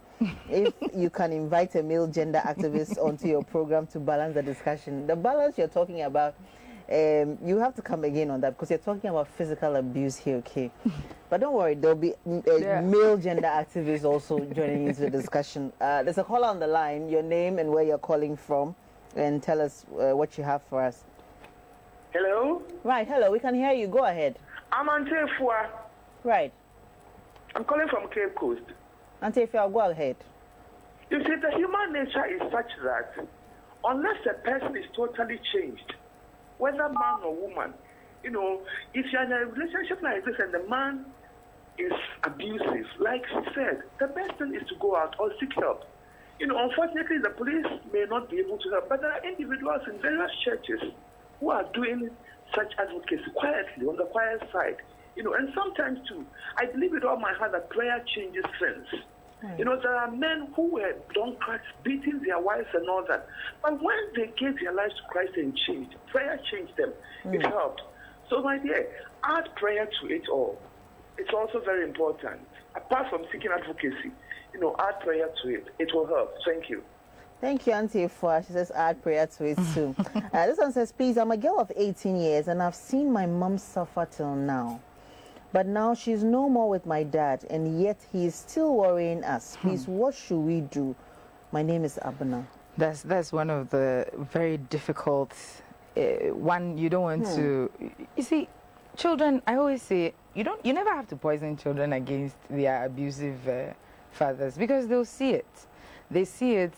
If you can invite a male gender activist onto your program to balance the discussion. The balance you're talking about, you have to come again on that because you're talking about physical abuse here, okay? But don't worry, there'll be male gender activists also joining into the discussion. There's a caller on the line, your name and where you're calling from, and tell us what you have for us. Hello? Right, hello, we can hear you. Go ahead. I'm Antefua. Right. I'm calling from Cape Coast. Antefua, go ahead. You see, the human nature is such that unless a person is totally changed, whether man or woman, if you're in a relationship like this and the man is abusive, like she said, the best thing is to go out or seek help. Unfortunately, the police may not be able to help, but there are individuals in various churches who are doing such advocacy quietly, on the quiet side. And sometimes too, I believe with all my heart that prayer changes things. There are men who were drunkards, beating their wives and all that. But when they gave their lives to Christ and changed, prayer changed them. It helped. So, my dear, add prayer to it all. It's also very important. Apart from seeking advocacy, add prayer to it. It will help. Thank you. Thank you, Auntie Fua. She says add prayer to it too. This one says, please, I'm a girl of 18 years and I've seen my mom suffer till now. But now she's no more with my dad, and yet he is still worrying us. Please, what should we do? My name is Abuna. That's one of the very difficult one. You don't want to. You see, children. I always say you never have to poison children against their abusive fathers because they'll see it. They see it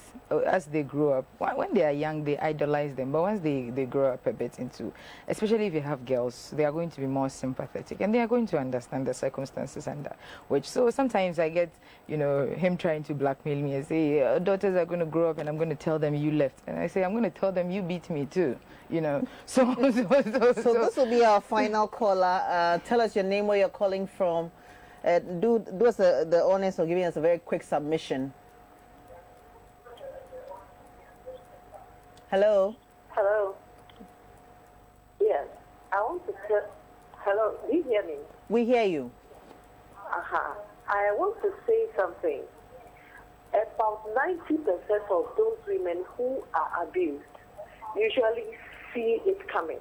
as they grow up. When they are young, they idolize them. But once they grow up a bit into, especially if you have girls, they are going to be more sympathetic and they are going to understand the circumstances and which. So sometimes I get, him trying to blackmail me and say, daughters are going to grow up and I'm going to tell them you left. And I say, I'm going to tell them you beat me too, So this will be our final caller. Tell us your name, where you're calling from. Do us the honors of giving us a very quick submission. Hello. Hello. Yes, I want to tell. Hello, do you hear me? We hear you. I want to say something. About 90% of those women who are abused usually see it coming.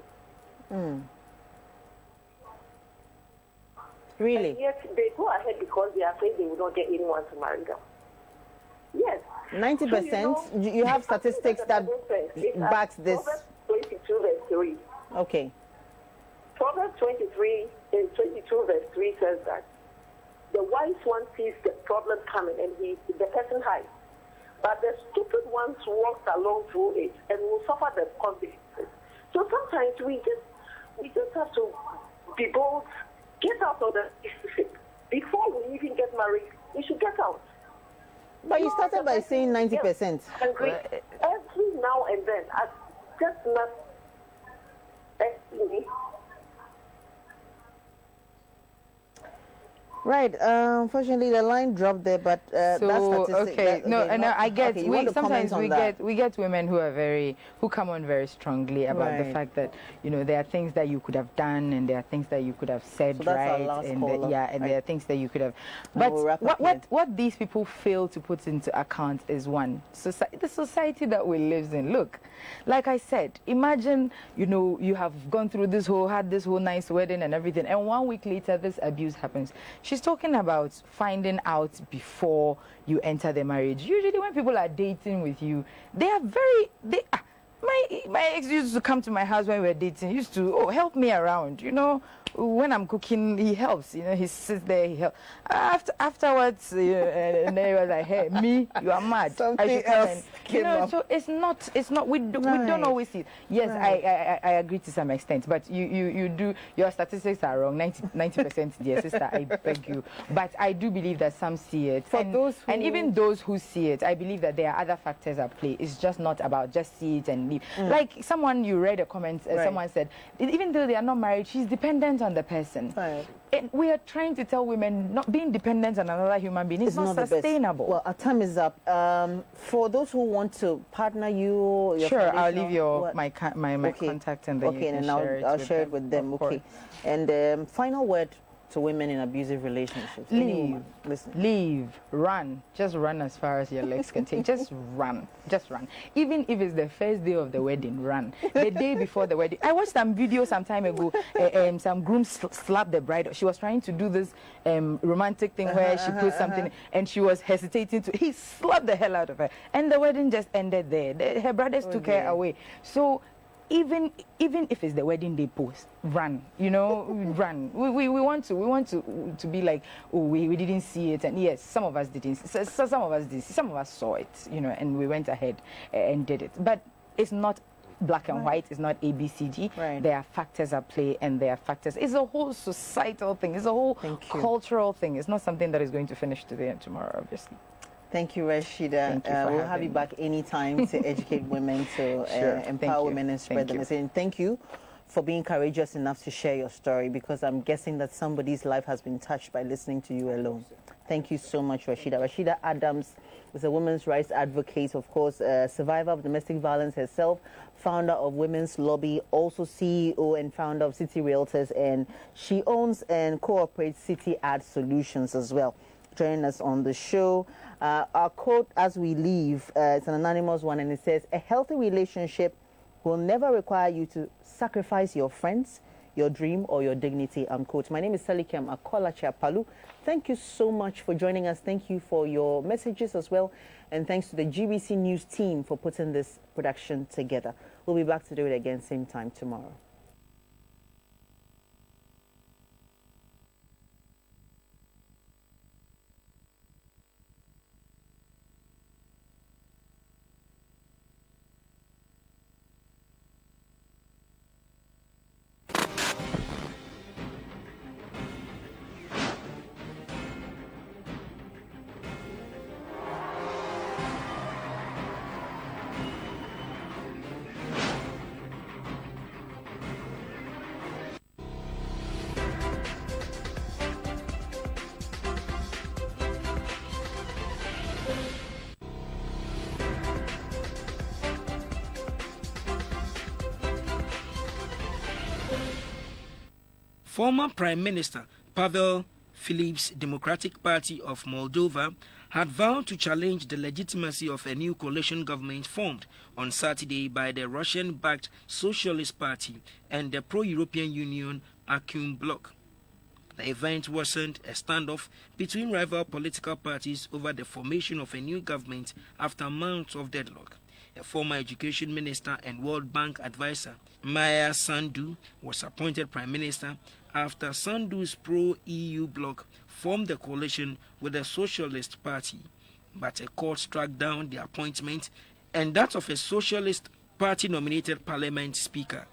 Really? And yet they go ahead because they are afraid they will not get anyone to marry them. Yes. 90%? So, you have statistics that backs this. Proverbs 22 verse 3. Okay. Proverbs 22 verse 3 says that the wise one sees the problem coming and the person hides. But the stupid ones walk along through it and will suffer the consequences. So sometimes we just have to be bold, get out of the relationship. Before we even get married, we should get out. But you started by saying 90%. Every now and then, just not. Actually, Right. Unfortunately, the line dropped there, but that's So statistic. okay, no, not, I get. okay, you want to Sometimes comment on that? we get women who come on very strongly about the Right. fact that there are things that you could have done and there are things that you could have said So that's our right, last and caller. and Right. there are things that you could have. And But we'll wrap up here. what these people fail to put into account is one, the society that we live in. Look, like I said, imagine you have gone through had this whole nice wedding and everything, and 1 week later this abuse happens. She's talking about finding out before you enter the marriage. Usually when people are dating with you, they are my ex used to come to my house when we were dating. He used to help me around. When I'm cooking, he helps. He sits there, he helps. Afterwards, and then he was like, "Hey, me, you are mad." Something else came up. So it's not. We don't always see it. Yes, Right. I agree to some extent, but you do, your statistics are wrong. 90%, dear sister, I beg you. But I do believe that some see it, and even those who see it, I believe that there are other factors at play. It's just not about just see it and leave. Like someone, you read a comment, Right. someone said, even though they are not married, she's dependent on the person. Right. And we are trying to tell women not being dependent on another human being is not the best. sustainable. Well, our time is up. For those who want to partner you, your Sure, I'll foundation, leave your what- my Okay. contact and then Okay, you can and share I'll share it with them. Of Okay. course. And final word to women in abusive relationships. Any Leave. woman, listen. Leave. Run. Just run as far as your legs can take. Just run. Just run. Even if it's the first day of the wedding, run. The day before the wedding. I watched some video some time ago. Some groom slapped the bride. She was trying to do this romantic thing where she put something and she was hesitating to. He slapped the hell out of her. And the wedding just ended there. Her brothers took her away. So even if it's the wedding day post, run. Run. We want to be like, oh, we didn't see it, and yes, some of us didn't. So some of us did. Some of us saw it, and we went ahead and did it. But it's not black and white. It's not ABCD. Right. There are factors at play, and there are factors. It's a whole societal thing. It's a whole cultural thing. It's not something that is going to finish today and tomorrow, obviously. Thank you, Rashida. Thank you for we'll have having you me. back anytime to educate women, to Sure. Thank empower you. women and spread Thank the you. message. And thank you for being courageous enough to share your story, because I'm guessing that somebody's life has been touched by listening to you alone. Thank you so much, Rashida. Rashida Adams is a women's rights advocate, of course, a survivor of domestic violence herself, founder of Women's Lobby, also CEO and founder of City Realtors, and she owns and cooperates City Ad Solutions as well. Joining us on the show. Our quote as we leave, it's an anonymous one, and it says, "A healthy relationship will never require you to sacrifice your friends, your dream, or your dignity," unquote. My name is Selikem Akolachi-Palu. Thank you so much for joining us. Thank you for your messages as well. And thanks to the GBC News team for putting this production together. We'll be back to do it again same time tomorrow. Former Prime Minister Pavel Filip's Democratic Party of Moldova had vowed to challenge the legitimacy of a new coalition government formed on Saturday by the Russian-backed Socialist Party and the pro-European Union Acum bloc. The event wasn't a standoff between rival political parties over the formation of a new government after months of deadlock. A former education minister and World Bank advisor, Maya Sandu, was appointed prime minister after Sandu's pro-EU bloc formed the coalition with the Socialist Party. But a court struck down the appointment and that of a Socialist Party-nominated parliament speaker.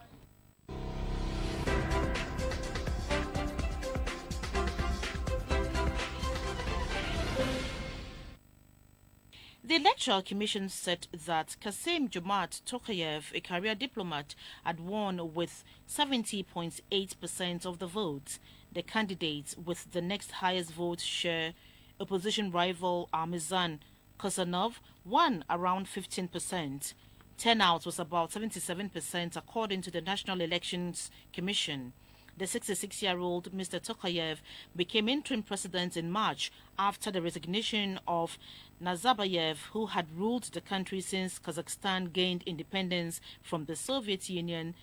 The Electoral Commission said that Kasim Jomart Tokayev, a career diplomat, had won with 70.8% of the votes. The candidate with the next highest vote share, opposition rival Armizan Kosanov, won around 15%. Turnout was about 77% according to the National Elections Commission. The 66-year-old Mr. Tokayev became interim president in March after the resignation of Nazarbayev, who had ruled the country since Kazakhstan gained independence from the Soviet Union